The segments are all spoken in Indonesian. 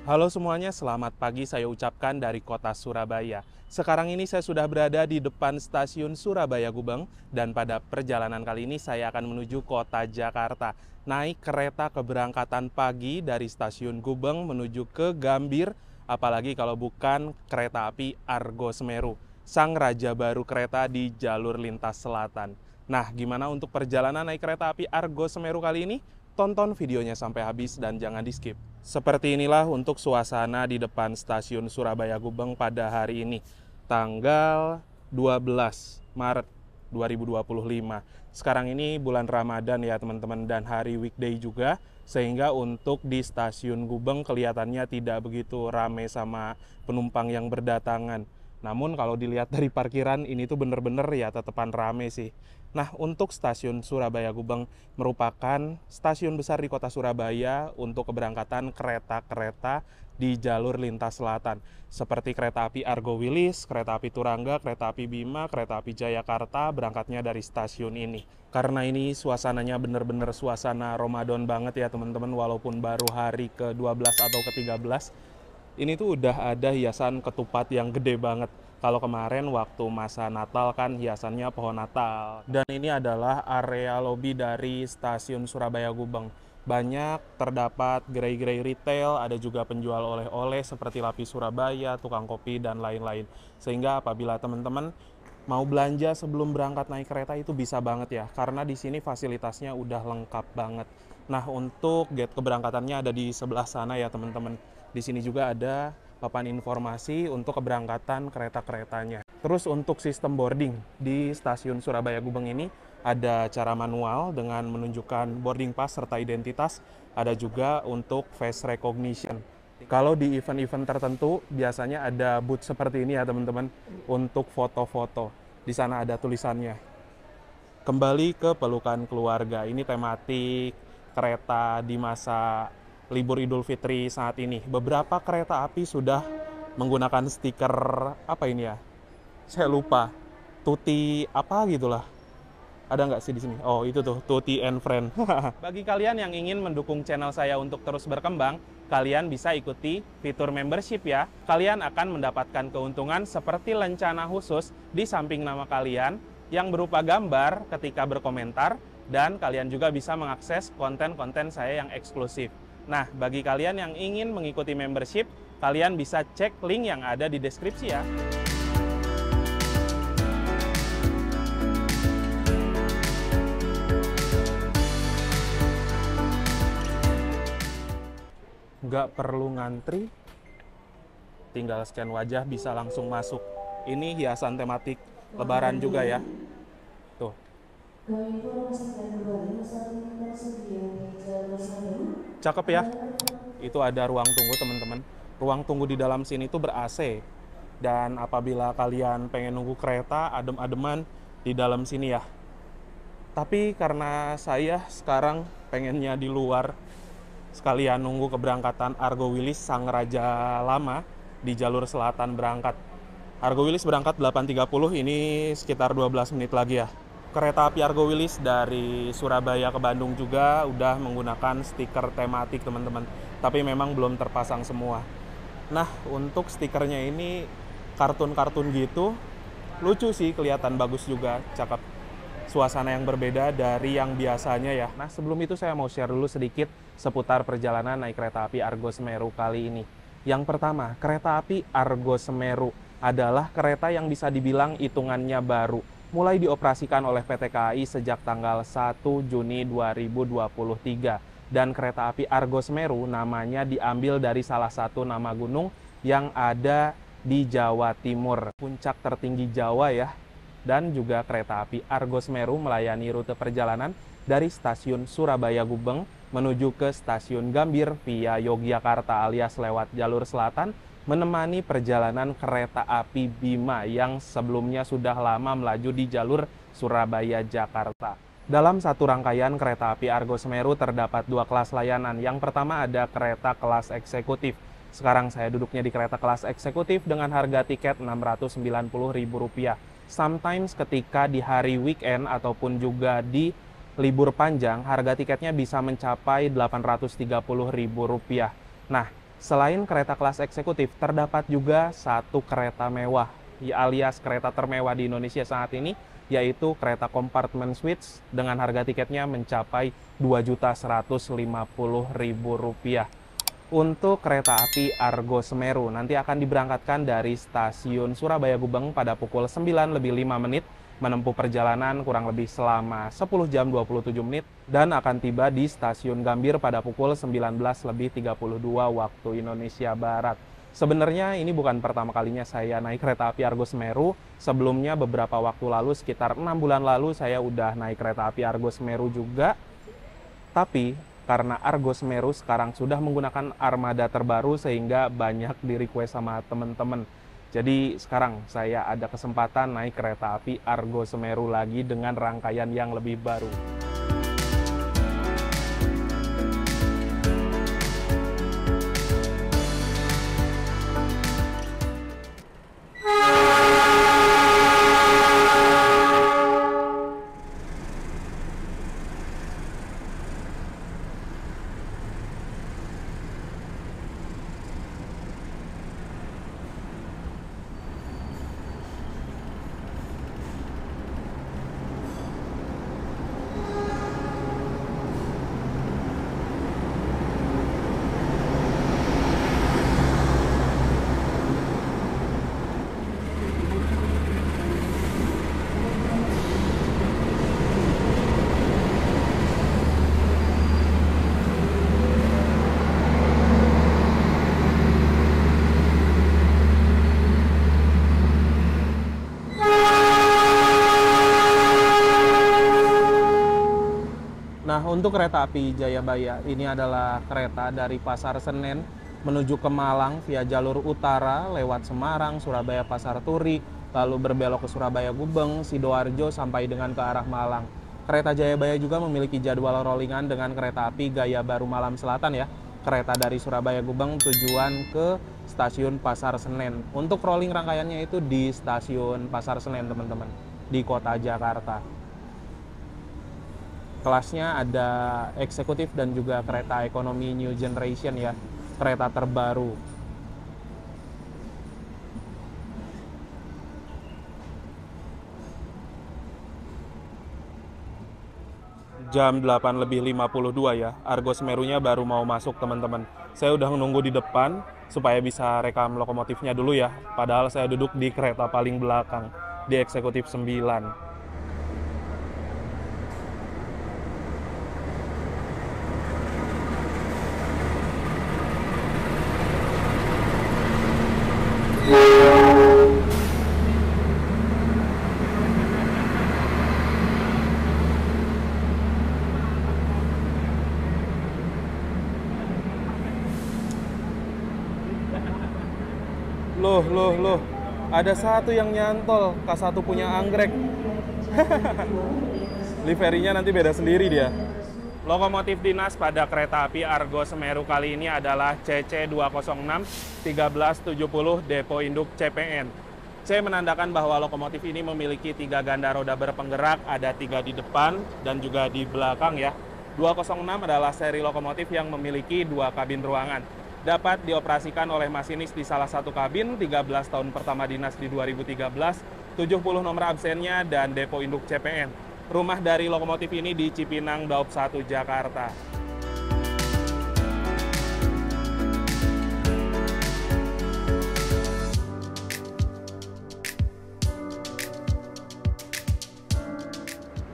Halo semuanya, selamat pagi saya ucapkan dari kota Surabaya. Sekarang ini saya sudah berada di depan stasiun Surabaya Gubeng dan pada perjalanan kali ini saya akan menuju kota Jakarta. Naik kereta keberangkatan pagi dari stasiun Gubeng menuju ke Gambir, apalagi kalau bukan kereta api Argo Semeru, sang raja baru kereta di jalur lintas selatan. Nah, gimana untuk perjalanan naik kereta api Argo Semeru kali ini? Tonton videonya sampai habis dan jangan di-skip. Seperti inilah untuk suasana di depan stasiun Surabaya Gubeng pada hari ini, tanggal 12 Maret 2025. Sekarang ini bulan Ramadan ya teman-teman, dan hari weekday juga, sehingga untuk di stasiun Gubeng kelihatannya tidak begitu ramai sama penumpang yang berdatangan. Namun kalau dilihat dari parkiran ini tuh bener-bener ya tetepan rame sih. Nah, untuk stasiun Surabaya Gubeng merupakan stasiun besar di kota Surabaya untuk keberangkatan kereta-kereta di jalur lintas selatan. Seperti kereta api Argo Wilis, kereta api Turangga, kereta api Bima, kereta api Jayakarta berangkatnya dari stasiun ini. Karena ini suasananya bener-bener suasana Ramadan banget ya teman-teman, walaupun baru hari ke-12 atau ke-13. Ini tuh udah ada hiasan ketupat yang gede banget. Kalau kemarin waktu masa Natal kan hiasannya pohon Natal. Dan ini adalah area lobi dari stasiun Surabaya Gubeng. Banyak terdapat gerai-gerai retail, ada juga penjual oleh-oleh seperti lapis Surabaya, tukang kopi, dan lain-lain. Sehingga apabila teman-teman mau belanja sebelum berangkat naik kereta itu bisa banget ya, karena di sini fasilitasnya udah lengkap banget. Nah, untuk gate keberangkatannya ada di sebelah sana ya teman-teman. Di sini juga ada papan informasi untuk keberangkatan kereta-keretanya. Terus untuk sistem boarding di stasiun Surabaya Gubeng ini ada cara manual dengan menunjukkan boarding pass serta identitas. Ada juga untuk face recognition. Kalau di event-event tertentu biasanya ada booth seperti ini ya teman-teman untuk foto-foto. Di sana ada tulisannya. Kembali ke pelukan keluarga. Ini tematik kereta di masa libur Idul Fitri saat ini. Beberapa kereta api sudah menggunakan stiker apa ini ya? Saya lupa. Tuti apa gitulah. Ada nggak sih di sini? Oh, itu tuh, Tuti and Friend. Bagi kalian yang ingin mendukung channel saya untuk terus berkembang, kalian bisa ikuti fitur membership ya. Kalian akan mendapatkan keuntungan seperti lencana khusus di samping nama kalian yang berupa gambar ketika berkomentar, dan kalian juga bisa mengakses konten-konten saya yang eksklusif. Nah, bagi kalian yang ingin mengikuti membership, kalian bisa cek link yang ada di deskripsi ya. Nggak perlu ngantri, tinggal scan wajah bisa langsung masuk. Ini hiasan tematik Lebaran juga ya. Tuh. Cakep ya. Itu ada ruang tunggu teman-teman. Ruang tunggu di dalam sini tuh ber-AC. Dan apabila kalian pengen nunggu kereta adem-ademan di dalam sini ya. Tapi karena saya sekarang pengennya di luar, sekalian nunggu keberangkatan Argo Wilis sang raja lama di jalur selatan berangkat. Argo Wilis berangkat 8.30, ini sekitar 12 menit lagi ya. Kereta api Argo Wilis dari Surabaya ke Bandung juga udah menggunakan stiker tematik teman-teman. Tapi memang belum terpasang semua. Nah, untuk stikernya ini kartun-kartun gitu. Lucu sih, kelihatan bagus juga, cakep. Suasana yang berbeda dari yang biasanya ya. Nah, sebelum itu saya mau share dulu sedikit seputar perjalanan naik kereta api Argo Semeru kali ini. Yang pertama, kereta api Argo Semeru adalah kereta yang bisa dibilang hitungannya baru. Mulai dioperasikan oleh PT KAI sejak tanggal 1 Juni 2023. Dan kereta api Argo Semeru namanya diambil dari salah satu nama gunung yang ada di Jawa Timur. Puncak tertinggi Jawa ya. Dan juga kereta api Argo Semeru melayani rute perjalanan dari stasiun Surabaya Gubeng menuju ke stasiun Gambir via Yogyakarta alias lewat jalur selatan, menemani perjalanan kereta api Bima yang sebelumnya sudah lama melaju di jalur Surabaya-Jakarta. Dalam satu rangkaian kereta api Argo Semeru terdapat dua kelas layanan. Yang pertama ada kereta kelas eksekutif. Sekarang saya duduknya di kereta kelas eksekutif dengan harga tiket Rp690.000. Sometimes ketika di hari weekend ataupun juga di libur panjang, harga tiketnya bisa mencapai Rp830.000. Nah, Selain kereta kelas eksekutif, terdapat juga satu kereta mewah, alias kereta termewah di Indonesia saat ini, yaitu kereta kompartemen suites dengan harga tiketnya mencapai Rp2.150.000. Untuk kereta api Argo Semeru nanti akan diberangkatkan dari stasiun Surabaya Gubeng pada pukul 9:05, menempuh perjalanan kurang lebih selama 10 jam 27 menit dan akan tiba di stasiun Gambir pada pukul 19:32 waktu Indonesia Barat. Sebenarnya ini bukan pertama kalinya saya naik kereta api Argo Semeru. Sebelumnya beberapa waktu lalu, sekitar 6 bulan lalu, saya udah naik kereta api Argo Semeru juga. Tapi karena Argo Semeru sekarang sudah menggunakan armada terbaru sehingga banyak di-request sama teman-teman. Jadi sekarang saya ada kesempatan naik kereta api Argo Semeru lagi dengan rangkaian yang lebih baru. Nah, untuk kereta api Jayabaya, ini adalah kereta dari Pasar Senen menuju ke Malang via jalur utara lewat Semarang, Surabaya, Pasar Turi, lalu berbelok ke Surabaya Gubeng, Sidoarjo sampai dengan ke arah Malang. Kereta Jayabaya juga memiliki jadwal rollingan dengan kereta api Gaya Baru Malam Selatan ya. Kereta dari Surabaya Gubeng tujuan ke stasiun Pasar Senen. Untuk rolling rangkaiannya itu di stasiun Pasar Senen, teman-teman, di kota Jakarta. Kelasnya ada eksekutif dan juga kereta ekonomi new generation ya, kereta terbaru. Jam 8:52 ya, Argo Semerunya baru mau masuk, teman-teman. Saya udah nunggu di depan supaya bisa rekam lokomotifnya dulu ya, padahal saya duduk di kereta paling belakang, di eksekutif 9. Loh, ada satu yang nyantol, K1 punya anggrek. Liverynya nanti beda sendiri dia. Lokomotif dinas pada kereta api Argo Semeru kali ini adalah CC206 1370 Depo Induk CPN. C menandakan bahwa lokomotif ini memiliki 3 ganda roda berpenggerak, ada 3 di depan dan juga di belakang ya. 206 adalah seri lokomotif yang memiliki 2 kabin ruangan. Dapat dioperasikan oleh masinis di salah satu kabin, 13 tahun pertama dinas di 2013, 70 nomor absennya, dan depo induk CPN. Rumah dari lokomotif ini di Cipinang, Daop 1, Jakarta.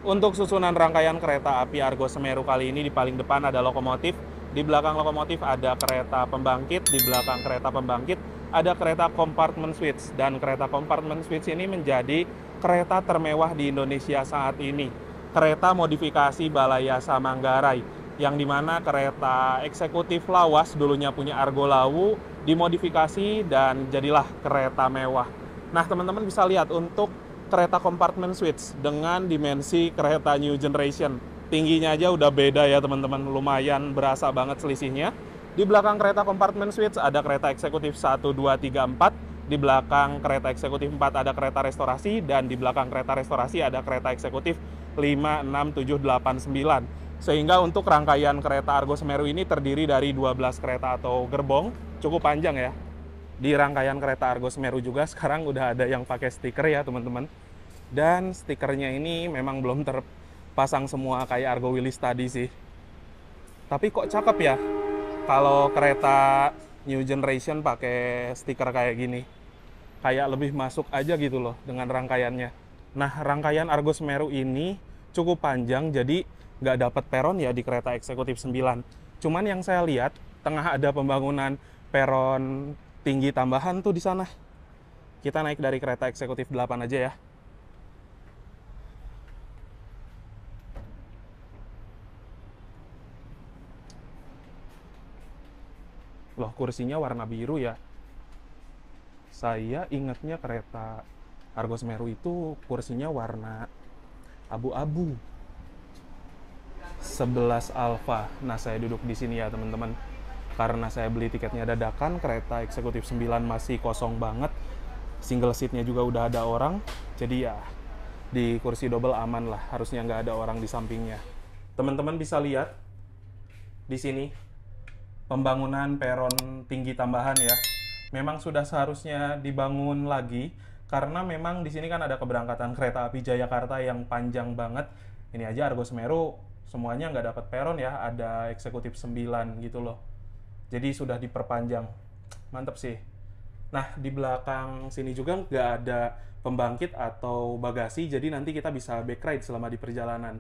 Untuk susunan rangkaian kereta api Argo Semeru kali ini, di paling depan ada lokomotif, di belakang lokomotif ada kereta pembangkit, di belakang kereta pembangkit ada kereta kompartemen suites, dan kereta kompartemen suites ini menjadi kereta termewah di Indonesia saat ini. Kereta modifikasi Balayasa Manggarai, yang dimana kereta eksekutif lawas dulunya punya Argo Lawu, dimodifikasi dan jadilah kereta mewah. Nah, teman-teman bisa lihat untuk kereta kompartemen suites dengan dimensi kereta new generation. Tingginya aja udah beda ya teman-teman, lumayan berasa banget selisihnya. Di belakang kereta kompartemen suites ada kereta eksekutif 1, 2, 3, 4. Di belakang kereta eksekutif 4 ada kereta restorasi, dan di belakang kereta restorasi ada kereta eksekutif 5, 6, 7, 8, 9. Sehingga untuk rangkaian kereta Argo Semeru ini terdiri dari 12 kereta atau gerbong, cukup panjang ya. Di rangkaian kereta Argo Semeru juga sekarang udah ada yang pakai stiker ya teman-teman. Dan stikernya ini memang belum terpasang semua kayak Argo Wilis tadi sih. Tapi kok cakep ya kalau kereta New Generation pakai stiker kayak gini. Kayak lebih masuk aja gitu loh dengan rangkaiannya. Nah, rangkaian Argo Semeru ini cukup panjang, jadi nggak dapat peron ya di kereta eksekutif 9. Cuman yang saya lihat, tengah ada pembangunan peron tinggi tambahan tuh di sana. Kita naik dari kereta eksekutif 8 aja ya. Loh, kursinya warna biru ya. Saya ingatnya kereta Argo Semeru itu kursinya warna abu-abu. 11 Alfa. Nah, saya duduk di sini ya, teman-teman. Karena saya beli tiketnya dadakan, kereta eksekutif 9 masih kosong banget. Single seatnya juga udah ada orang. Jadi ya, di kursi double aman lah. Harusnya nggak ada orang di sampingnya. Teman-teman bisa lihat di sini pembangunan peron tinggi tambahan ya. Memang sudah seharusnya dibangun lagi karena memang di sini kan ada keberangkatan kereta api Jayakarta yang panjang banget. Ini aja Argo Semeru semuanya nggak dapat peron ya, ada eksekutif 9 gitu loh. Jadi sudah diperpanjang. Mantep sih. Nah, di belakang sini juga nggak ada pembangkit atau bagasi, jadi nanti kita bisa back ride selama di perjalanan.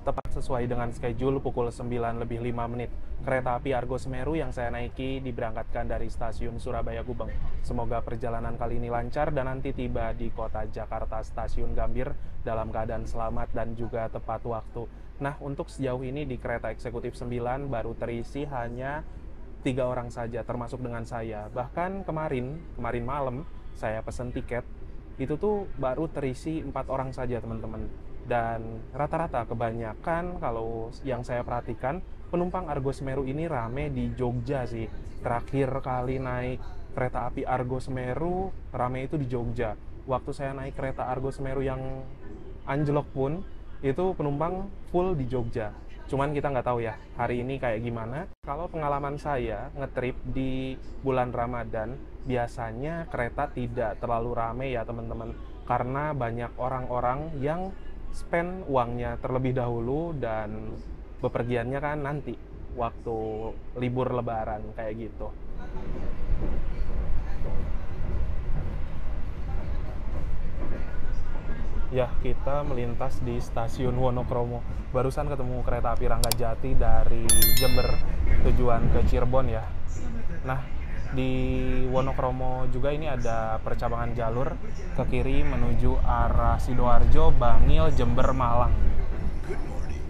Tepat sesuai dengan schedule pukul 9 lebih 5 menit. Kereta api Argo Semeru yang saya naiki diberangkatkan dari stasiun Surabaya Gubeng. Semoga perjalanan kali ini lancar dan nanti tiba di kota Jakarta Stasiun Gambir dalam keadaan selamat dan juga tepat waktu. Nah, untuk sejauh ini di kereta eksekutif 9 baru terisi hanya 3 orang saja, termasuk dengan saya. Bahkan kemarin malam saya pesen tiket, itu tuh baru terisi 4 orang saja teman-teman. Dan rata-rata kebanyakan kalau yang saya perhatikan penumpang Argo Semeru ini rame di Jogja sih. Terakhir kali naik kereta api Argo Semeru rame itu di Jogja. Waktu saya naik kereta Argo Semeru yang anjlok pun itu penumpang full di Jogja. Cuman kita nggak tahu ya hari ini kayak gimana. Kalau pengalaman saya ngetrip di bulan Ramadan biasanya kereta tidak terlalu rame ya teman-teman, karena banyak orang-orang yang spend uangnya terlebih dahulu dan bepergiannya kan nanti waktu libur lebaran kayak gitu. Ya, kita melintas di stasiun Wonokromo. Barusan ketemu kereta api Ranggajati dari Jember tujuan ke Cirebon ya. Nah, di Wonokromo juga ini ada percabangan jalur ke kiri menuju arah Sidoarjo, Bangil, Jember, Malang. Good morning,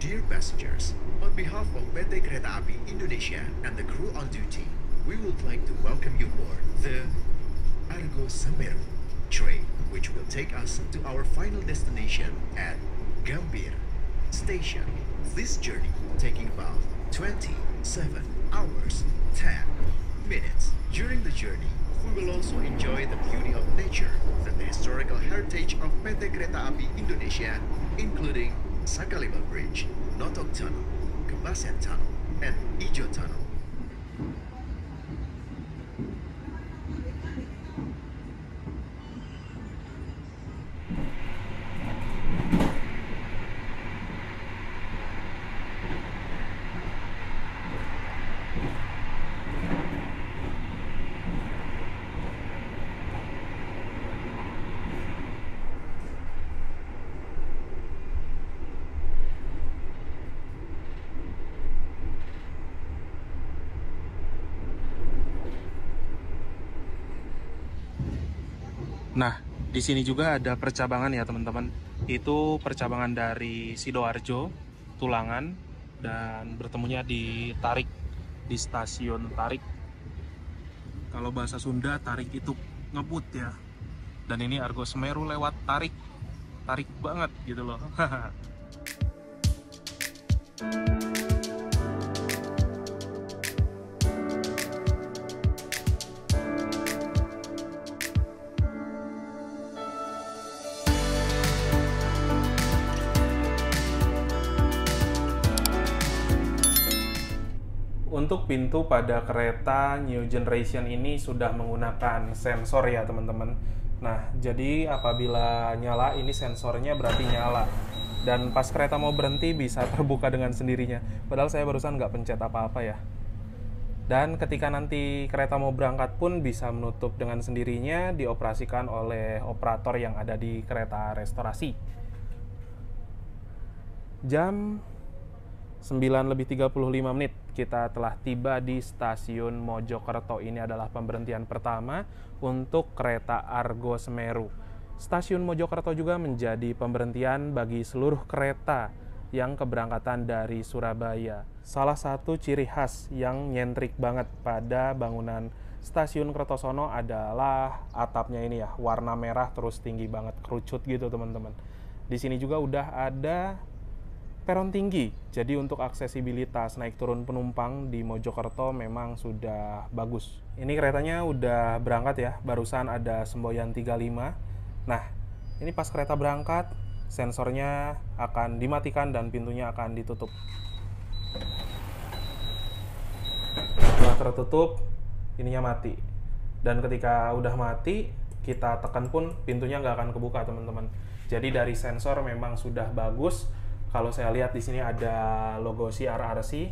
dear passengers. On behalf of PT Kereta Api Indonesia and the crew on duty, we would like to welcome you aboard the Argo Semeru train, which will take us to our final destination at Gambir Station. This journey taking about 27 hours 10 minutes. During the journey, we will also enjoy the beauty of nature and the historical heritage of PT Kereta Api Indonesia, including Sakalima Bridge, Notok Tunnel, Kebasen Tunnel, and Ijo Tunnel. Nah, di sini juga ada percabangan ya teman-teman. Itu percabangan dari Sidoarjo, Tulangan, dan bertemunya di Tarik, di stasiun Tarik. Kalau bahasa Sunda, Tarik itu ngebut ya. Dan ini Argo Semeru lewat Tarik. tarik banget gitu loh. Untuk pintu pada kereta New Generation ini sudah menggunakan sensor ya teman-teman. Nah, jadi apabila nyala ini sensornya berarti nyala. Dan pas kereta mau berhenti bisa terbuka dengan sendirinya. Padahal saya barusan nggak pencet apa-apa ya. Dan ketika nanti kereta mau berangkat pun bisa menutup dengan sendirinya, dioperasikan oleh operator yang ada di kereta restorasi. Jam 9:35 kita telah tiba di stasiun Mojokerto. Ini adalah pemberhentian pertama untuk kereta Argo Semeru. Stasiun Mojokerto juga menjadi pemberhentian bagi seluruh kereta yang keberangkatan dari Surabaya. Salah satu ciri khas yang nyentrik banget pada bangunan stasiun Kertosono adalah atapnya ini ya, warna merah terus tinggi banget, kerucut gitu teman-teman. Di sini juga udah ada peron tinggi, jadi untuk aksesibilitas naik turun penumpang di Mojokerto memang sudah bagus. Ini keretanya udah berangkat ya, barusan ada semboyan 35. Nah, ini pas kereta berangkat, sensornya akan dimatikan dan pintunya akan ditutup. Setelah tertutup, ininya mati. Dan ketika udah mati, kita tekan pun pintunya nggak akan kebuka teman-teman. Jadi dari sensor memang sudah bagus. Kalau saya lihat di sini ada logo CRRC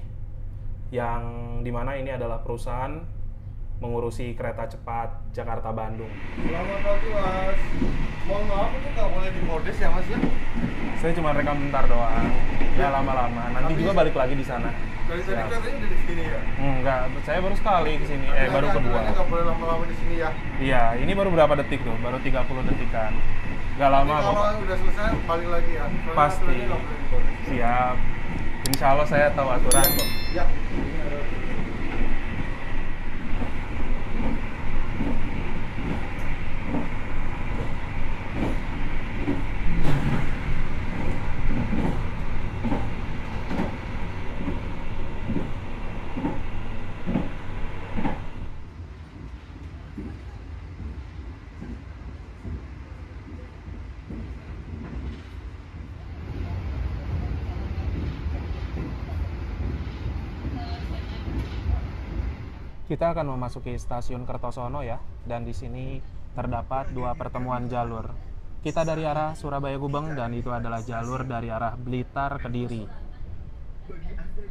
yang dimana ini adalah perusahaan mengurusi kereta cepat Jakarta-Bandung. Selamat pagi Mas. Mohon maaf itu nggak boleh dimodis ya Mas ya? Saya cuma rekam bentar doang. Ya lama-lama. Nanti juga balik lagi di sana. Dari tadi katanya udah di sini ya? Enggak, saya baru sekali ke sini. Baru kedua. Nggak boleh lama-lama di sini ya? Iya, ini baru berapa detik tuh? Baru 30 detikan. Nggak lama kok. Kalau udah selesai balik lagi ya? Pasti. Siap. Insya Allah saya tahu aturan kok. Ya. Kita akan memasuki stasiun Kertosono ya, dan di sini terdapat dua pertemuan jalur. Kita dari arah Surabaya Gubeng dan itu adalah jalur dari arah Blitar Kediri.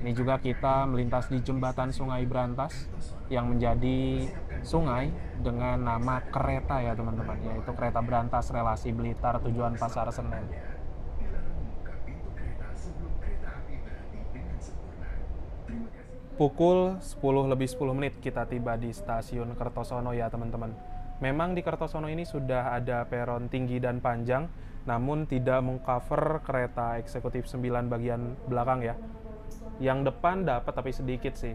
Ini juga kita melintas di jembatan Sungai Brantas yang menjadi sungai dengan nama kereta ya teman-teman, yaitu kereta Brantas relasi Blitar tujuan Pasar Senen. Pukul 10:10 kita tiba di stasiun Kertosono ya teman-teman. Memang di Kertosono ini sudah ada peron tinggi dan panjang, namun tidak mengcover kereta eksekutif 9 bagian belakang ya. Yang depan dapat tapi sedikit sih.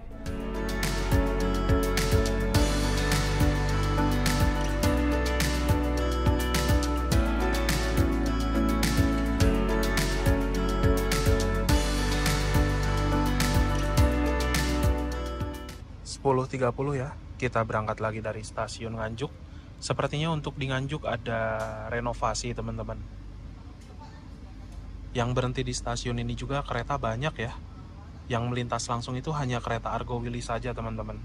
Ya, kita berangkat lagi dari stasiun Nganjuk. Sepertinya untuk di Nganjuk ada renovasi teman-teman. Yang berhenti di stasiun ini juga kereta banyak ya. Yang melintas langsung itu hanya kereta Argo Willy saja teman-teman.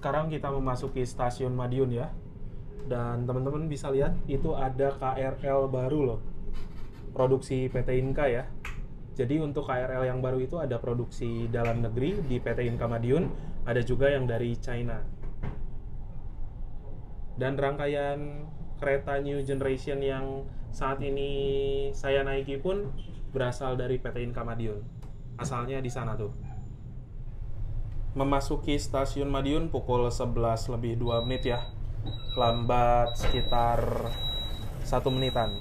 Sekarang kita memasuki stasiun Madiun ya. Dan teman-teman bisa lihat itu ada KRL baru loh. Produksi PT Inka ya. Jadi untuk KRL yang baru itu ada produksi dalam negeri di PT Inka Madiun, ada juga yang dari China. Dan rangkaian kereta New Generation yang saat ini saya naiki pun berasal dari PT Inka Madiun. Asalnya di sana tuh. Memasuki stasiun Madiun pukul 11 lebih 2 menit ya. Lambat sekitar 1 menitan.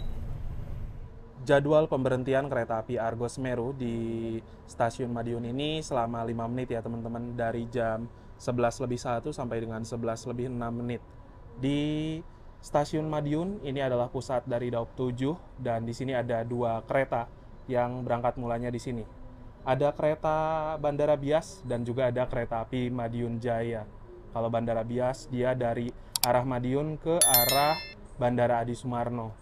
Jadwal pemberhentian kereta api Argo Semeru di stasiun Madiun ini selama 5 menit ya teman-teman. Dari jam 11 lebih 1 sampai dengan 11 lebih 6 menit. Di stasiun Madiun ini adalah pusat dari Daup 7 dan di sini ada 2 kereta yang berangkat mulanya di sini. Ada kereta Bandara Bias dan juga ada kereta api Madiun Jaya. Kalau Bandara Bias dia dari arah Madiun ke arah Bandara Adi Sumarno.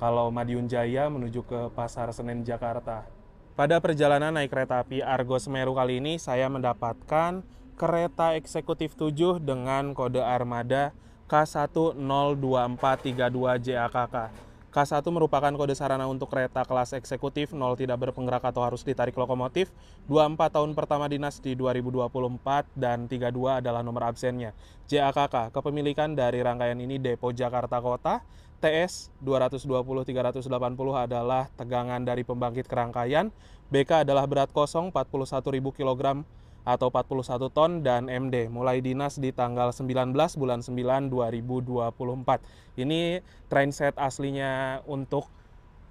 Kalau Madiun Jaya menuju ke Pasar Senen Jakarta. Pada perjalanan naik kereta api Argo Semeru kali ini saya mendapatkan kereta eksekutif 7 dengan kode armada K1024332JAKK. K1 merupakan kode sarana untuk kereta kelas eksekutif, 0 tidak berpenggerak atau harus ditarik lokomotif, 24 tahun pertama dinas di 2024, dan 32 adalah nomor absennya. JAKK, kepemilikan dari rangkaian ini Depo Jakarta Kota, TS 220-380 adalah tegangan dari pembangkit kerangkaian, BK adalah berat kosong 41.000 kg atau 41 ton, dan MD mulai dinas di tanggal 19 bulan 9 2024. Ini trainset aslinya untuk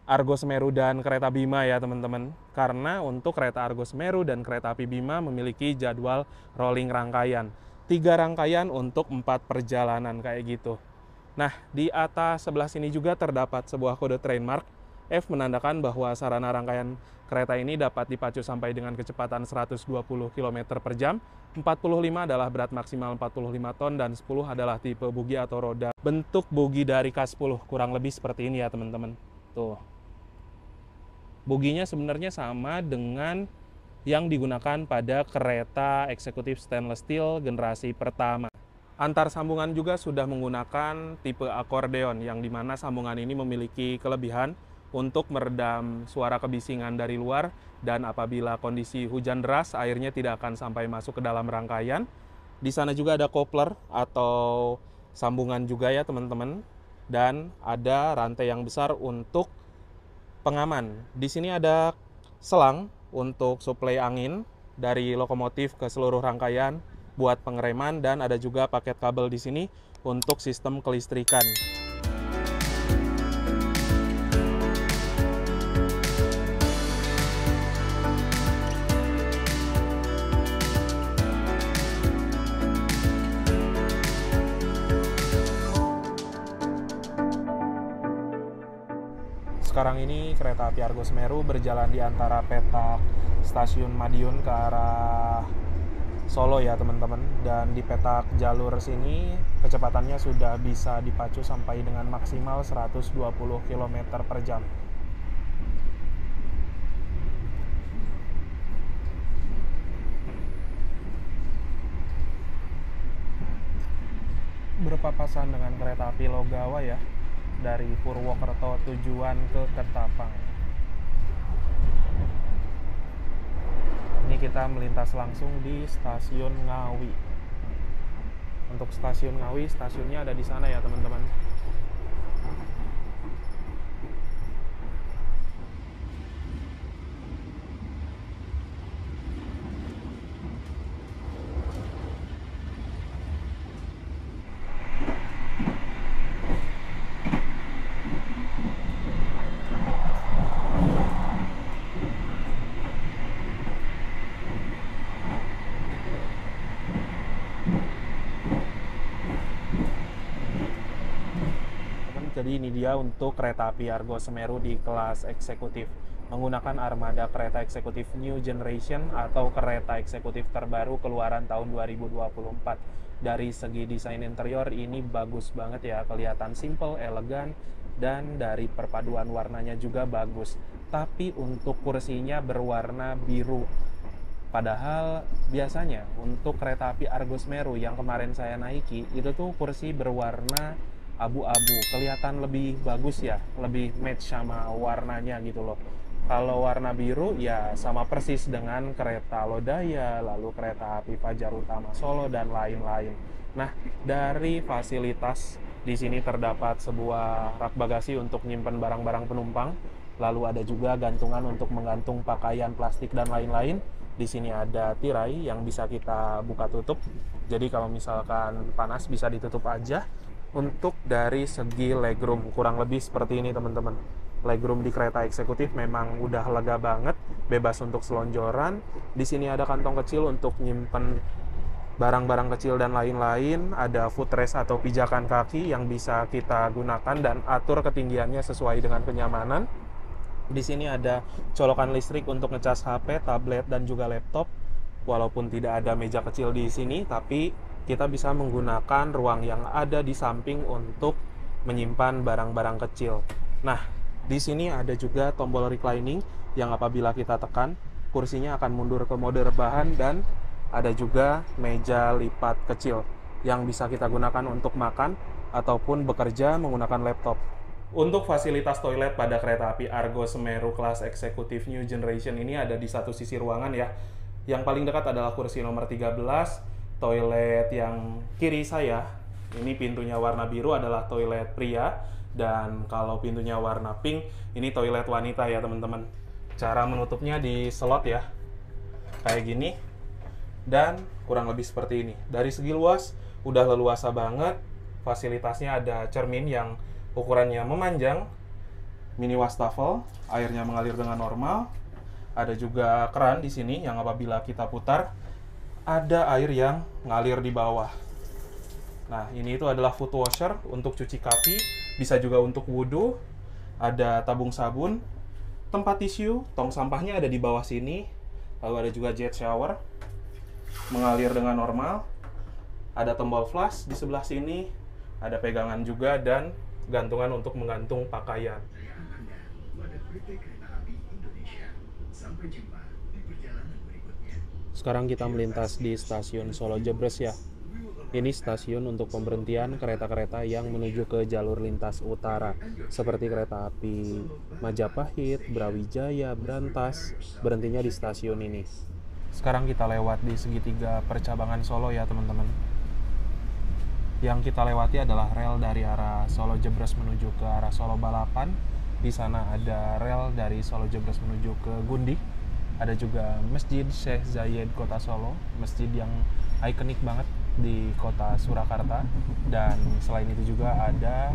Argo Semeru dan kereta Bima ya teman-teman. Karena untuk kereta Argo Semeru dan kereta api Bima memiliki jadwal rolling rangkaian. 3 rangkaian untuk 4 perjalanan kayak gitu. Nah, di atas sebelah sini juga terdapat sebuah kode trainmark. F menandakan bahwa sarana rangkaian kereta ini dapat dipacu sampai dengan kecepatan 120 km per jam. 45 adalah berat maksimal 45 ton dan 10 adalah tipe bogi atau roda. Bentuk bogi dari K10 kurang lebih seperti ini ya teman-teman. Tuh. Boginya sebenarnya sama dengan yang digunakan pada kereta eksekutif stainless steel generasi pertama. Antar sambungan juga sudah menggunakan tipe akordeon yang dimana sambungan ini memiliki kelebihan untuk meredam suara kebisingan dari luar, dan apabila kondisi hujan deras airnya tidak akan sampai masuk ke dalam rangkaian. Di sana juga ada kopler atau sambungan juga ya teman-teman, dan ada rantai yang besar untuk pengaman. Di sini ada selang untuk suplai angin dari lokomotif ke seluruh rangkaian buat pengereman, dan ada juga paket kabel di sini untuk sistem kelistrikan. Sekarang ini kereta api Argo Semeru berjalan di antara petak stasiun Madiun ke arah Solo ya teman-teman. Dan di petak jalur sini kecepatannya sudah bisa dipacu sampai dengan maksimal 120 km per jam. Berpapasan dengan kereta api Logawa ya, dari Purwokerto tujuan ke Ketapang. Ini kita melintas langsung di stasiun Ngawi. Untuk stasiun Ngawi, stasiunnya ada di sana ya teman-teman. Jadi ini dia untuk kereta api Argo Semeru di kelas eksekutif. Menggunakan armada kereta eksekutif New Generation atau kereta eksekutif terbaru keluaran tahun 2024. Dari segi desain interior ini bagus banget ya, kelihatan simple, elegan, dan dari perpaduan warnanya juga bagus. Tapi untuk kursinya berwarna biru. Padahal biasanya untuk kereta api Argo Semeru yang kemarin saya naiki, itu tuh kursi berwarna abu-abu. Kelihatan lebih bagus ya, lebih match sama warnanya gitu loh. Kalau warna biru ya sama persis dengan kereta Lodaya, lalu kereta api Fajar Utama Solo, dan lain-lain. Nah, dari fasilitas di sini terdapat sebuah rak bagasi untuk nyimpen barang-barang penumpang. Lalu ada juga gantungan untuk menggantung pakaian, plastik, dan lain-lain. Di sini ada tirai yang bisa kita buka tutup. Jadi kalau misalkan panas bisa ditutup aja. Untuk dari segi legroom kurang lebih seperti ini teman-teman. Legroom di kereta eksekutif memang udah lega banget, bebas untuk selonjoran. Di sini ada kantong kecil untuk nyimpen barang-barang kecil dan lain-lain. Ada footrest atau pijakan kaki yang bisa kita gunakan dan atur ketinggiannya sesuai dengan kenyamanan. Di sini ada colokan listrik untuk ngecas HP, tablet, dan juga laptop. Walaupun tidak ada meja kecil di sini, tapi kita bisa menggunakan ruang yang ada di samping untuk menyimpan barang-barang kecil. Nah, di sini ada juga tombol reclining yang apabila kita tekan, kursinya akan mundur ke mode rebahan, dan ada juga meja lipat kecil yang bisa kita gunakan untuk makan ataupun bekerja menggunakan laptop. Untuk fasilitas toilet pada kereta api Argo Semeru kelas eksekutif New Generation ini ada di satu sisi ruangan ya. Yang paling dekat adalah kursi nomor 13, toilet yang kiri saya. Ini pintunya warna biru adalah toilet pria, dan kalau pintunya warna pink, ini toilet wanita ya teman-teman. Cara menutupnya di slot ya, kayak gini, dan kurang lebih seperti ini. Dari segi luas, udah leluasa banget. Fasilitasnya ada cermin yang ukurannya memanjang, mini wastafel, airnya mengalir dengan normal. Ada juga keran di sini yang apabila kita putar, ada air yang ngalir di bawah. Nah, ini itu adalah foot washer untuk cuci kaki, bisa juga untuk wudhu. Ada tabung sabun, tempat tisu, tong sampahnya ada di bawah sini. Lalu ada juga jet shower, mengalir dengan normal. Ada tombol flush di sebelah sini, ada pegangan juga, dan gantungan untuk menggantung pakaian. Sekarang kita melintas di stasiun Solo Jebres ya. Ini stasiun untuk pemberhentian kereta-kereta yang menuju ke jalur lintas utara, seperti kereta api Majapahit, Brawijaya, Brantas, berhentinya di stasiun ini. Sekarang kita lewat di segitiga percabangan Solo ya teman-teman. Yang kita lewati adalah rel dari arah Solo Jebres menuju ke arah Solo Balapan. Di sana ada rel dari Solo Jebres menuju ke Gundi. Ada juga Masjid Syekh Zayed Kota Solo, masjid yang ikonik banget di kota Surakarta. Dan selain itu juga ada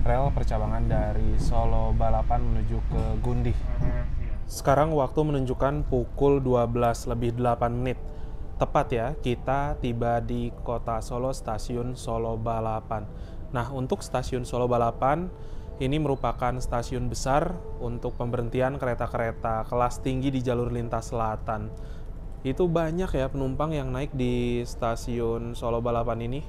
rel percabangan dari Solo Balapan menuju ke Gundi. Sekarang waktu menunjukkan pukul 12:08. Tepat ya, kita tiba di kota Solo, stasiun Solo Balapan. Nah, untuk stasiun Solo Balapan, ini merupakan stasiun besar untuk pemberhentian kereta-kereta kelas tinggi di jalur lintas selatan. Itu banyak ya penumpang yang naik di stasiun Solo Balapan ini.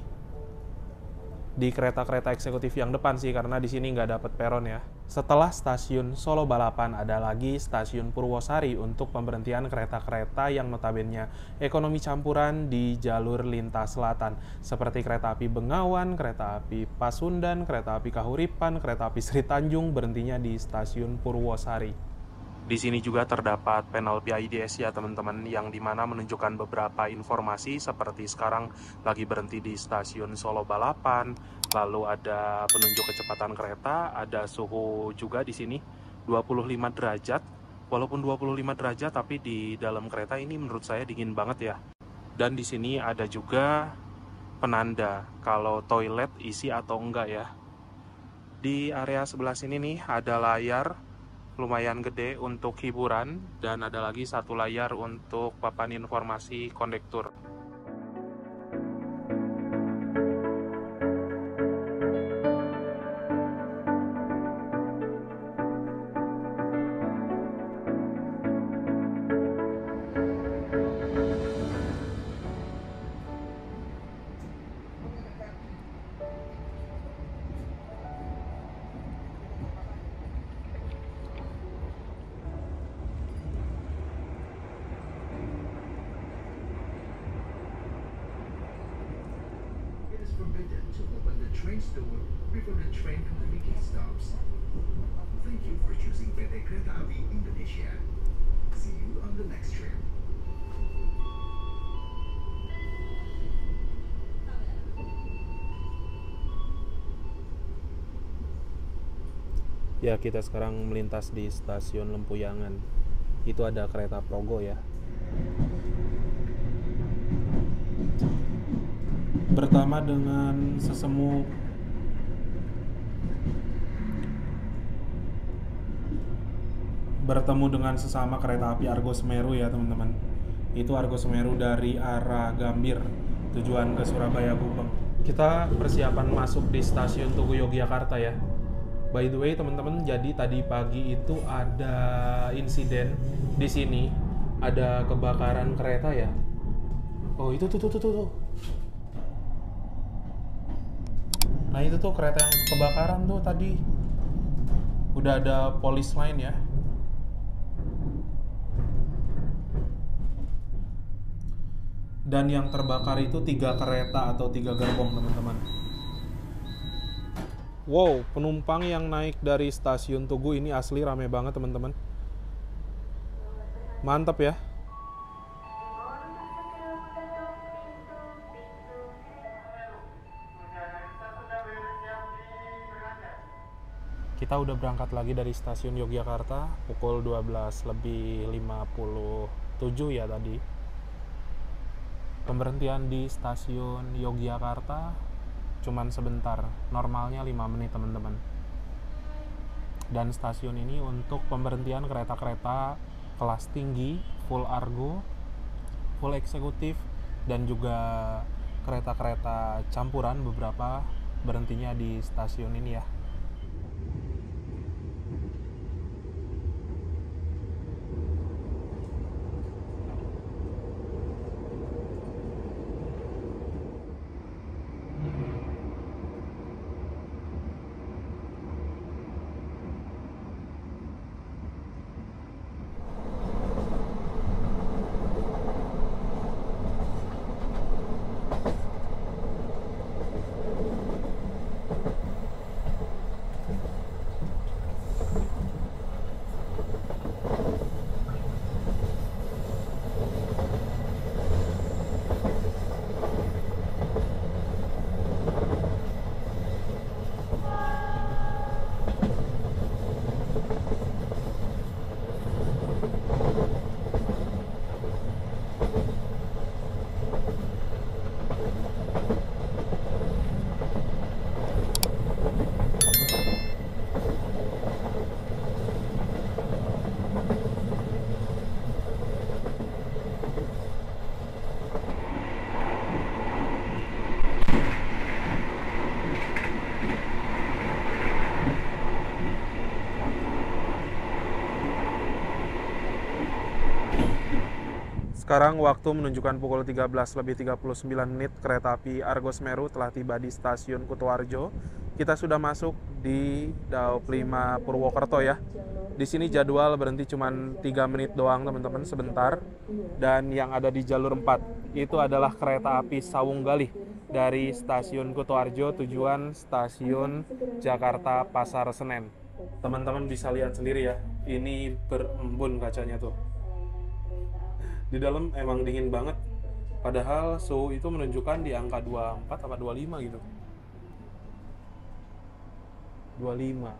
Di kereta-kereta eksekutif yang depan sih, karena di sini nggak dapat peron ya. Setelah stasiun Solo Balapan ada lagi stasiun Purwosari untuk pemberhentian kereta-kereta yang notabene ekonomi campuran di jalur lintas selatan, seperti kereta api Bengawan, kereta api Pasundan, kereta api Kahuripan, kereta api Sri Tanjung, berhentinya di stasiun Purwosari. Di sini juga terdapat panel PIDS ya teman-teman, yang dimana menunjukkan beberapa informasi seperti sekarang lagi berhenti di stasiun Solo Balapan, lalu ada penunjuk kecepatan kereta, ada suhu juga di sini 25 derajat. Walaupun 25 derajat tapi di dalam kereta ini menurut saya dingin banget ya. Dan di sini ada juga penanda kalau toilet isi atau enggak ya. Di area sebelah sini nih ada layar lumayan gede untuk hiburan, dan ada lagi satu layar untuk papan informasi kondektur. is forbidden to open the train's door before the train completely stops. Thank you for choosing PT Kereta Api Indonesia. See you on the next trip. Ya, kita sekarang melintas di stasiun Lempuyangan. Itu ada kereta Progo ya. Pertama dengan Sesemu bertemu dengan sesama kereta api Argo Semeru ya teman-teman. Itu Argo Semeru dari arah Gambir tujuan ke Surabaya Gubeng. Kita persiapan masuk di stasiun Tugu Yogyakarta ya. By the way teman-teman, jadi tadi pagi itu ada insiden di sini, ada kebakaran kereta ya. Oh itu tuh. Nah itu tuh kereta yang kebakaran tuh tadi. Udah ada polis lain ya. Dan yang terbakar itu 3 kereta atau 3 gerbong teman-teman. Wow, penumpang yang naik dari stasiun Tugu ini asli rame banget teman-teman. Mantap ya. Kita udah berangkat lagi dari stasiun Yogyakarta pukul 12:57 ya tadi. Pemberhentian di stasiun Yogyakarta cuman sebentar, normalnya 5 menit teman-teman. Dan stasiun ini untuk pemberhentian kereta-kereta kelas tinggi, full Argo, full eksekutif, dan juga kereta-kereta campuran beberapa berhentinya di stasiun ini ya. Sekarang waktu menunjukkan pukul 13:39, kereta api Argo Semeru telah tiba di stasiun Kutoarjo. Kita sudah masuk di Daop 5 Purwokerto ya. Di sini jadwal berhenti cuma 3 menit doang teman-teman, sebentar. Dan yang ada di jalur 4 itu adalah kereta api Sawung Galih dari stasiun Kutoarjo tujuan stasiun Jakarta Pasar Senen. Teman-teman bisa lihat sendiri ya, ini berembun kacanya tuh. Di dalam emang dingin banget, padahal suhu itu menunjukkan di angka 24 atau 25 gitu. 25.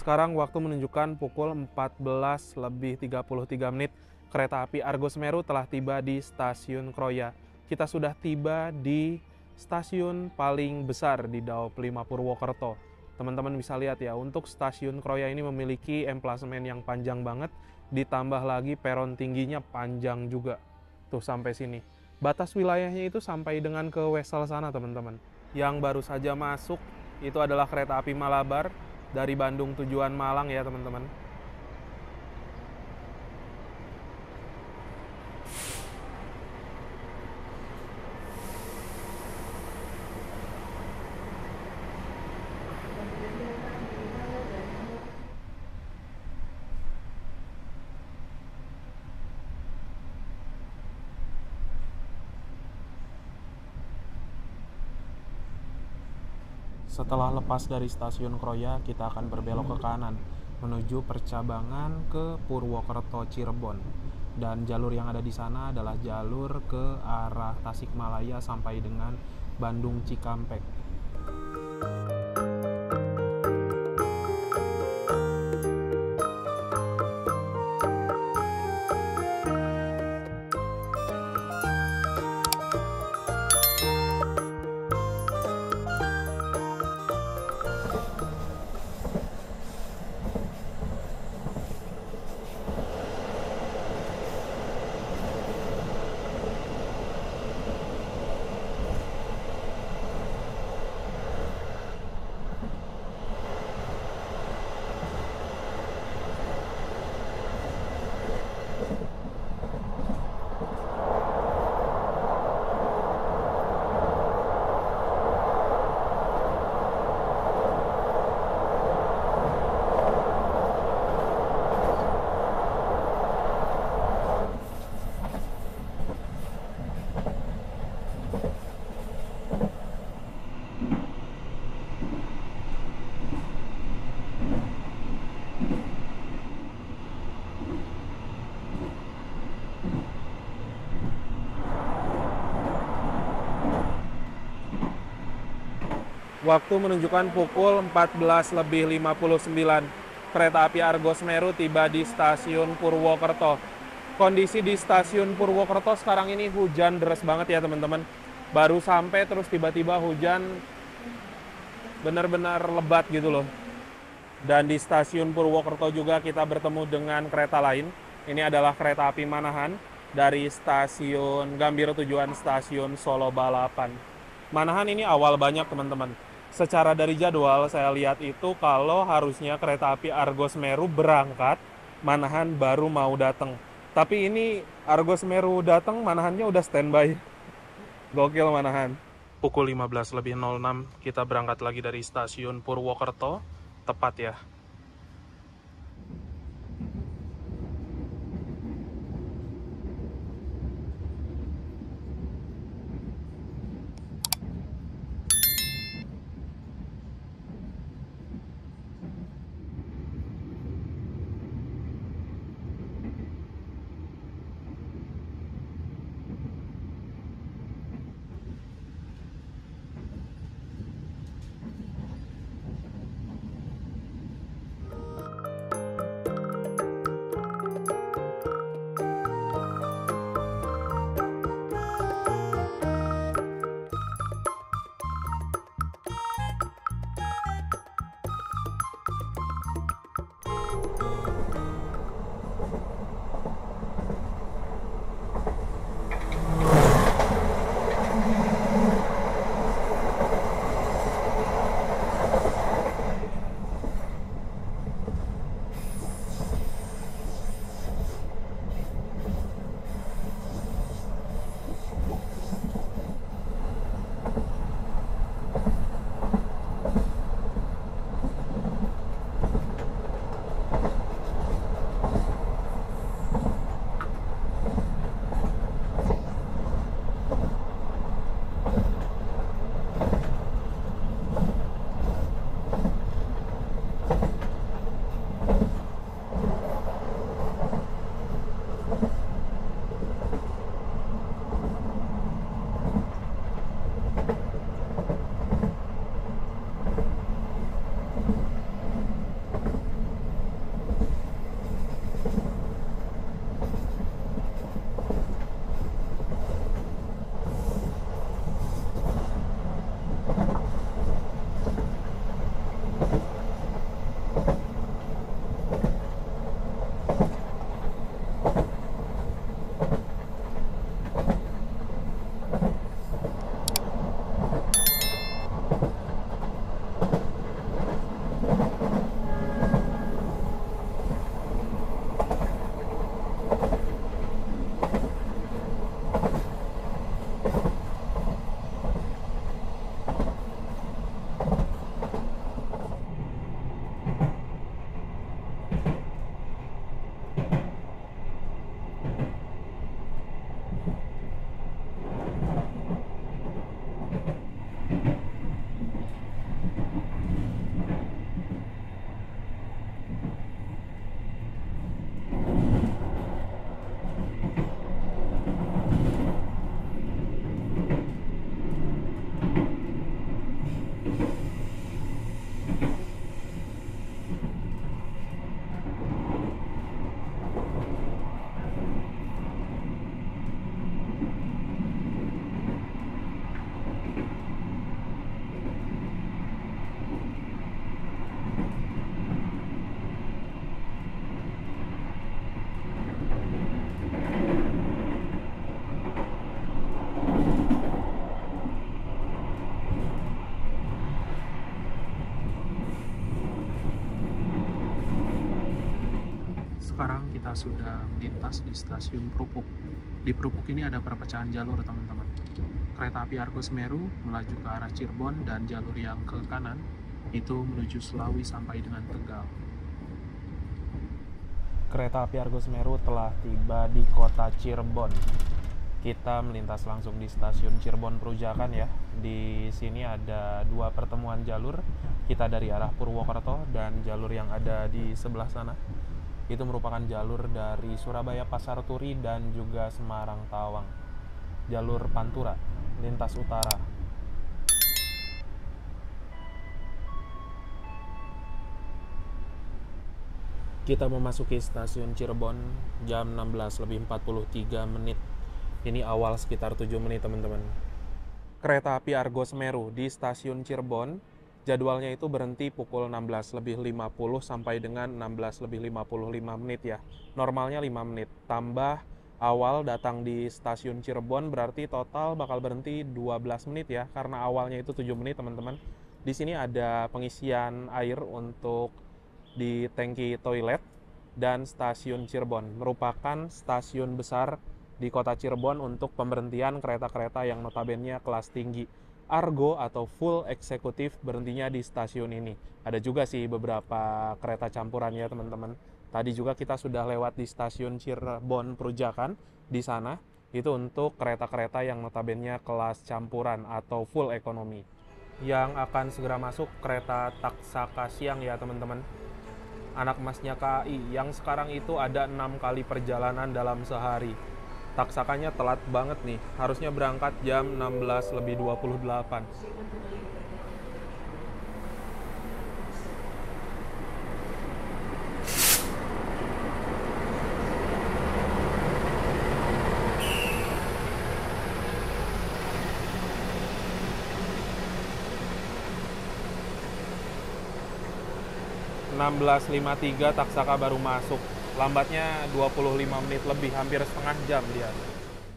Sekarang waktu menunjukkan pukul 14:33 menit. Kereta api Argo Semeru telah tiba di Stasiun Kroya. Kita sudah tiba di stasiun paling besar di Daop 5 Purwokerto. Teman-teman bisa lihat ya, untuk Stasiun Kroya ini memiliki emplasemen yang panjang banget, ditambah lagi peron tingginya panjang juga. Tuh sampai sini. Batas wilayahnya itu sampai dengan ke Wesel sana, teman-teman. Yang baru saja masuk itu adalah kereta api Malabar dari Bandung tujuan Malang ya, teman-teman. Setelah lepas dari Stasiun Kroya, kita akan berbelok ke kanan menuju percabangan ke Purwokerto Cirebon. Dan jalur yang ada di sana adalah jalur ke arah Tasikmalaya sampai dengan Bandung Cikampek. Waktu menunjukkan pukul 14:59. Kereta api Argo Semeru tiba di Stasiun Purwokerto. Kondisi di Stasiun Purwokerto sekarang ini hujan deras banget ya, teman-teman. Baru sampai terus tiba-tiba hujan benar-benar lebat gitu loh. Dan di Stasiun Purwokerto juga kita bertemu dengan kereta lain. Ini adalah kereta api Manahan dari Stasiun Gambir tujuan Stasiun Solo Balapan. Manahan ini awal banyak, teman-teman. Secara dari jadwal saya lihat itu kalau harusnya kereta api Argo Semeru berangkat, Manahan baru mau datang. Tapi ini Argo Semeru datang, Manahannya udah standby. Gokil Manahan. Pukul 15:06 kita berangkat lagi dari Stasiun Purwokerto. Tepat ya. kita sudah melintas di stasiun Prupuk. Di Prupuk ini ada perpecahan jalur, teman-teman. Kereta api Argo Semeru melaju ke arah Cirebon dan jalur yang ke kanan itu menuju Selawi sampai dengan Tegal. Kereta api Argo Semeru telah tiba di kota Cirebon. Kita melintas langsung di stasiun Cirebon Perujakan ya. Di sini ada dua pertemuan jalur. Kita dari arah Purwokerto dan jalur yang ada di sebelah sana itu merupakan jalur dari Surabaya Pasar Turi dan juga Semarang Tawang. Jalur Pantura, lintas utara. Kita memasuki stasiun Cirebon jam 16:43. Ini awal sekitar 7 menit, teman-teman. Kereta api Argo Semeru di stasiun Cirebon, jadwalnya itu berhenti pukul 16:50 sampai dengan 16:55 ya. Normalnya 5 menit. Tambah awal datang di stasiun Cirebon berarti total bakal berhenti 12 menit ya. Karena awalnya itu 7 menit, teman-teman. Di sini ada pengisian air untuk di tangki toilet, dan stasiun Cirebon merupakan stasiun besar di kota Cirebon untuk pemberhentian kereta-kereta yang notabene kelas tinggi. Argo atau full eksekutif berhentinya di stasiun ini. Ada juga sih beberapa kereta campuran ya, teman-teman. Tadi juga kita sudah lewat di stasiun Cirebon Perujakan. Di sana itu untuk kereta-kereta yang notabene kelas campuran atau full ekonomi. Yang akan segera masuk kereta Taksaka Siang ya, teman-teman. Anak emasnya KAI yang sekarang itu ada 6 kali perjalanan dalam sehari. Taksakanya telat banget nih, harusnya berangkat jam 16:28. (16:53) Taksaka baru masuk. Lambatnya 25 menit lebih, hampir setengah jam dia.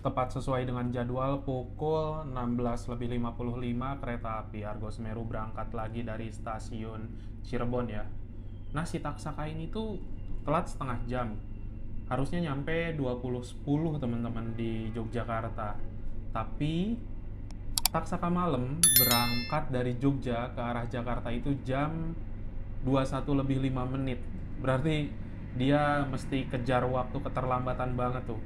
Tepat sesuai dengan jadwal pukul 16:55 kereta api Argo Semeru berangkat lagi dari stasiun Cirebon ya. Nah, si Taksaka ini tuh telat setengah jam. Harusnya nyampe 20:10 teman-teman di Yogyakarta. Tapi Taksaka malam berangkat dari Jogja ke arah Jakarta itu jam 21:05. Berarti dia mesti kejar waktu, keterlambatan banget tuh.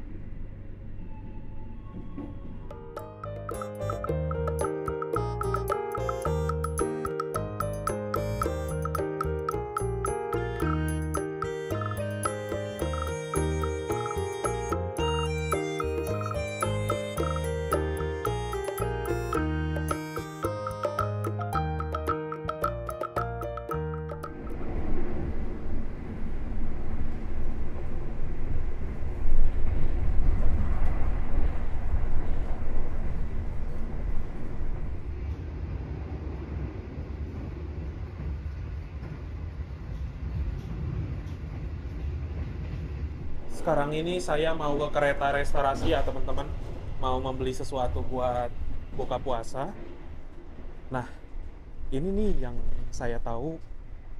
Sekarang ini saya mau ke kereta restorasi ya, teman-teman. Mau membeli sesuatu buat buka puasa. Nah, ini nih yang saya tahu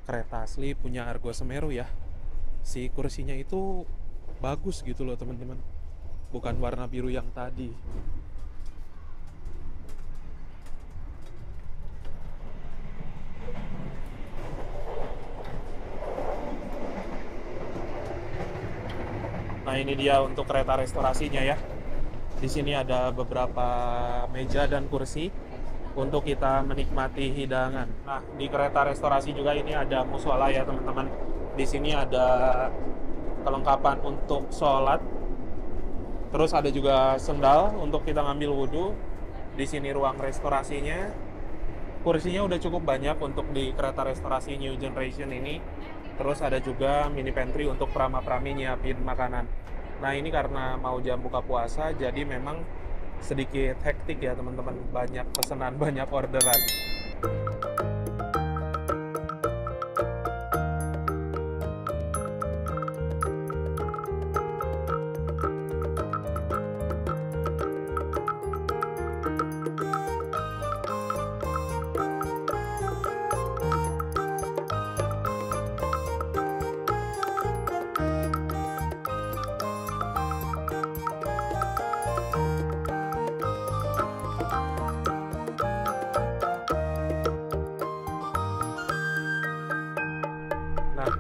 kereta asli punya Argo Semeru ya. Si kursinya itu bagus gitu loh, teman-teman. Bukan warna biru yang tadi. Nah, ini dia untuk kereta restorasinya ya. Di sini ada beberapa meja dan kursi untuk kita menikmati hidangan. Nah, di kereta restorasi juga ini ada mushola ya, teman-teman. Di sini ada kelengkapan untuk sholat. Terus ada juga sendal untuk kita ngambil wudhu. Di sini ruang restorasinya. Kursinya udah cukup banyak untuk di kereta restorasi New Generation ini. Terus ada juga mini pantry untuk prama-prami nyiapin makanan. Nah, ini karena mau jam buka puasa, jadi memang sedikit hektik ya, teman-teman. Banyak pesanan, banyak orderan.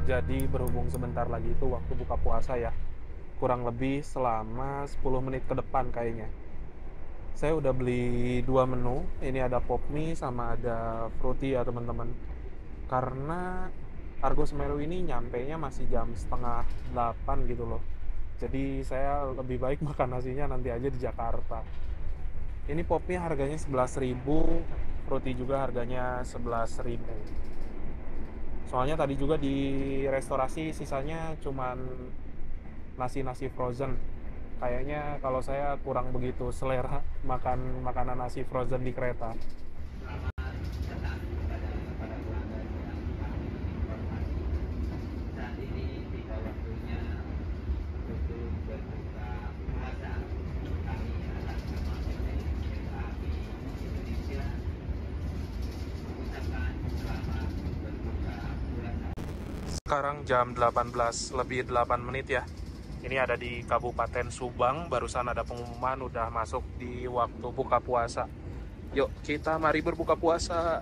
Jadi berhubung sebentar lagi itu waktu buka puasa ya, kurang lebih selama 10 menit ke depan kayaknya. Saya udah beli 2 menu, ini ada pop mie sama ada fruity ya teman-teman. Karena Argo Semeru ini nyampainya masih jam setengah 8 gitu loh. Jadi saya lebih baik makan nasinya nanti aja di Jakarta. Ini pop mie harganya 11.000, fruity juga harganya 11.000. Soalnya tadi juga di restorasi sisanya cuman nasi-nasi frozen. Kayaknya kalau saya kurang begitu selera makan makanan nasi frozen di kereta. Sekarang jam 18 lebih 8 menit ya. Ini ada di Kabupaten Subang, barusan ada pengumuman udah masuk di waktu buka puasa. Yuk kita mari berbuka puasa.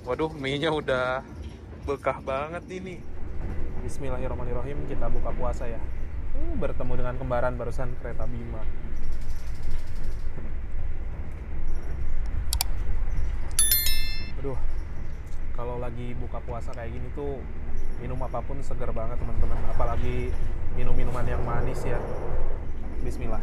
Waduh, mie-nya udah bekah banget ini. Bismillahirrahmanirrahim, kita buka puasa ya. Bertemu dengan kembaran barusan kereta Bima. Aduh, kalau lagi buka puasa kayak gini tuh minum apapun seger banget teman-teman, apalagi minum-minuman yang manis ya. Bismillah.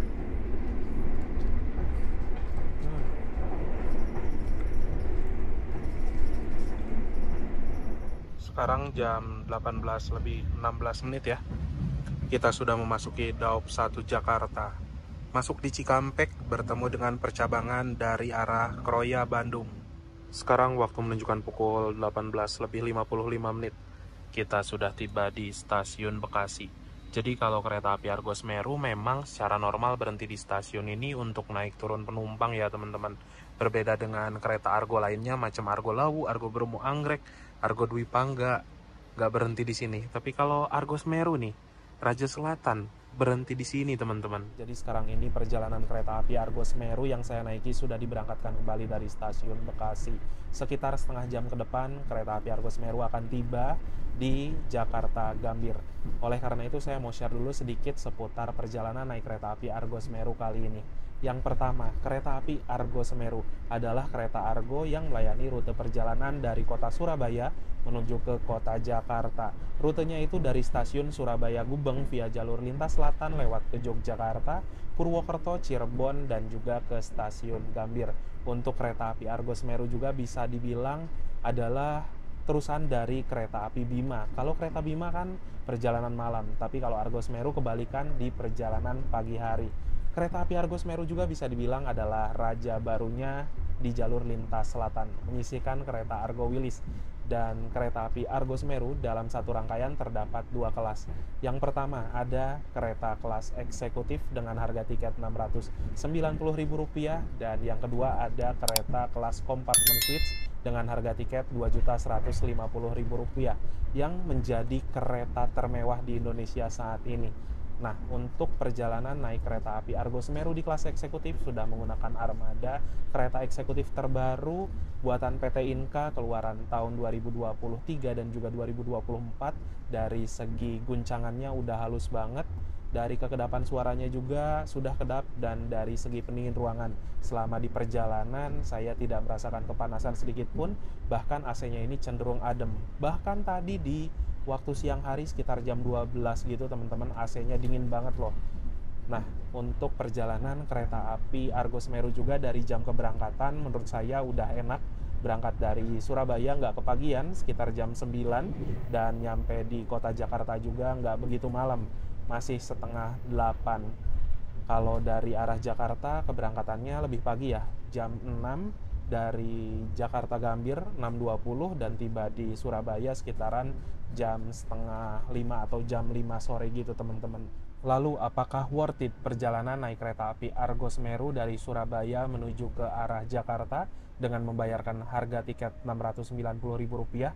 Sekarang jam 18 lebih 16 menit ya. Kita sudah memasuki Daup 1 Jakarta. Masuk di Cikampek bertemu dengan percabangan dari arah Kroya Bandung. Sekarang waktu menunjukkan pukul 18 lebih 55 menit. Kita sudah tiba di stasiun Bekasi. Jadi kalau kereta api Argo Semeru memang secara normal berhenti di stasiun ini untuk naik turun penumpang ya teman-teman. Berbeda dengan kereta Argo lainnya macam Argo Lawu, Argo Bromo Anggrek, Argo Dwi Pangga, nggak berhenti di sini. Tapi kalau Argo Semeru nih, Raja Selatan berhenti di sini teman-teman. Jadi sekarang ini perjalanan kereta api Argo Semeru yang saya naiki sudah diberangkatkan kembali dari stasiun Bekasi. Sekitar setengah jam ke depan kereta api Argo Semeru akan tiba di Jakarta Gambir. Oleh karena itu saya mau share dulu sedikit seputar perjalanan naik kereta api Argo Semeru kali ini. Yang pertama, kereta api Argo Semeru adalah kereta Argo yang melayani rute perjalanan dari kota Surabaya menuju ke kota Jakarta. Rutenya itu dari stasiun Surabaya Gubeng via jalur lintas selatan lewat ke Yogyakarta, Purwokerto, Cirebon, dan juga ke stasiun Gambir. Untuk kereta api Argo Semeru juga bisa dibilang adalah terusan dari kereta api Bima. Kalau kereta Bima kan perjalanan malam, tapi kalau Argo Semeru kebalikan di perjalanan pagi hari. Kereta api Argo Semeru juga bisa dibilang adalah raja barunya di jalur lintas selatan, menyisihkan kereta Argo Wilis. Dan kereta api Argo Semeru dalam satu rangkaian terdapat 2 kelas. Yang pertama ada kereta kelas eksekutif dengan harga tiket Rp690.000 dan yang kedua ada kereta kelas compartment suite dengan harga tiket Rp2.150.000 yang menjadi kereta termewah di Indonesia saat ini. Nah, untuk perjalanan naik kereta api Argo Semeru di kelas eksekutif sudah menggunakan armada kereta eksekutif terbaru buatan PT Inka keluaran tahun 2023 dan juga 2024. Dari segi guncangannya udah halus banget, dari kekedapan suaranya juga sudah kedap, dan dari segi pendingin ruangan selama di perjalanan saya tidak merasakan kepanasan sedikit pun, bahkan AC-nya ini cenderung adem. Bahkan tadi di waktu siang hari sekitar jam 12 gitu teman-teman, AC-nya dingin banget loh. Nah, untuk perjalanan kereta api Argo Semeru juga dari jam keberangkatan menurut saya udah enak. Berangkat dari Surabaya nggak kepagian, sekitar jam 9, dan nyampe di kota Jakarta juga nggak begitu malam, masih setengah 8. Kalau dari arah Jakarta keberangkatannya lebih pagi ya, jam 6 dari Jakarta Gambir 6.20 dan tiba di Surabaya sekitaran jam setengah 5 atau jam 5 sore gitu teman-teman. Lalu apakah worth it perjalanan naik kereta api Argo Semeru dari Surabaya menuju ke arah Jakarta dengan membayarkan harga tiket Rp690.000?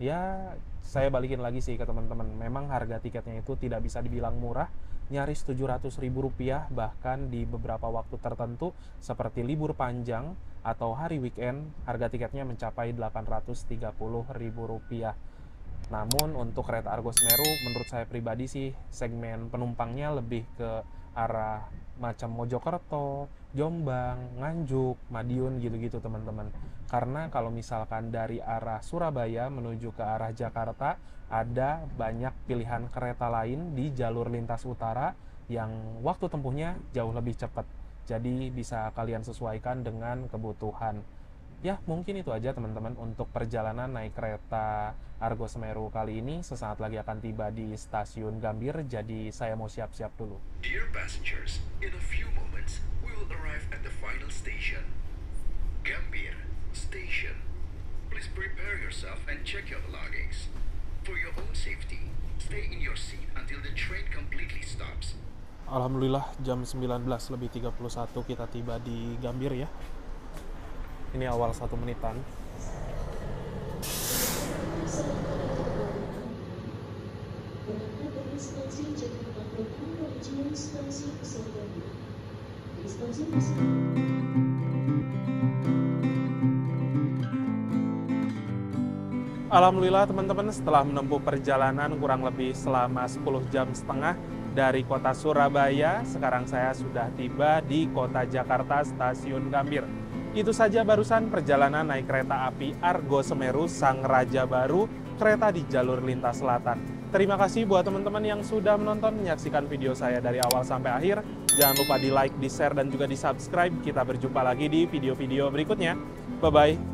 Ya, saya balikin lagi sih ke teman-teman. Memang harga tiketnya itu tidak bisa dibilang murah, nyaris Rp700.000, bahkan di beberapa waktu tertentu seperti libur panjang atau hari weekend, harga tiketnya mencapai Rp830.000. Namun untuk kereta Argo Semeru menurut saya pribadi sih segmen penumpangnya lebih ke arah macam Mojokerto, Jombang, Nganjuk, Madiun gitu-gitu teman-teman. Karena kalau misalkan dari arah Surabaya menuju ke arah Jakarta ada banyak pilihan kereta lain di jalur lintas utara yang waktu tempuhnya jauh lebih cepat. Jadi bisa kalian sesuaikan dengan kebutuhan. Ya, mungkin itu aja teman-teman untuk perjalanan naik kereta Argo Semeru kali ini. Sesaat lagi akan tiba di stasiun Gambir, jadi saya mau siap-siap dulu. Dear passengers, in a few moments, we will arrive at the final station, Gambir Station. Please prepare yourself and check your belongings. For your own safety, stay in your seat until the train completely stops. Alhamdulillah jam 19:31 kita tiba di Gambir ya. Ini awal 1 menitan. Alhamdulillah teman-teman, setelah menempuh perjalanan kurang lebih selama 10 jam setengah dari kota Surabaya, sekarang saya sudah tiba di kota Jakarta, stasiun Gambir. Itu saja barusan perjalanan naik kereta api Argo Semeru Sang Raja Baru, kereta di jalur lintas selatan. Terima kasih buat teman-teman yang sudah menonton, menyaksikan video saya dari awal sampai akhir. Jangan lupa di like, di share, dan juga di subscribe. Kita berjumpa lagi di video-video berikutnya. Bye-bye.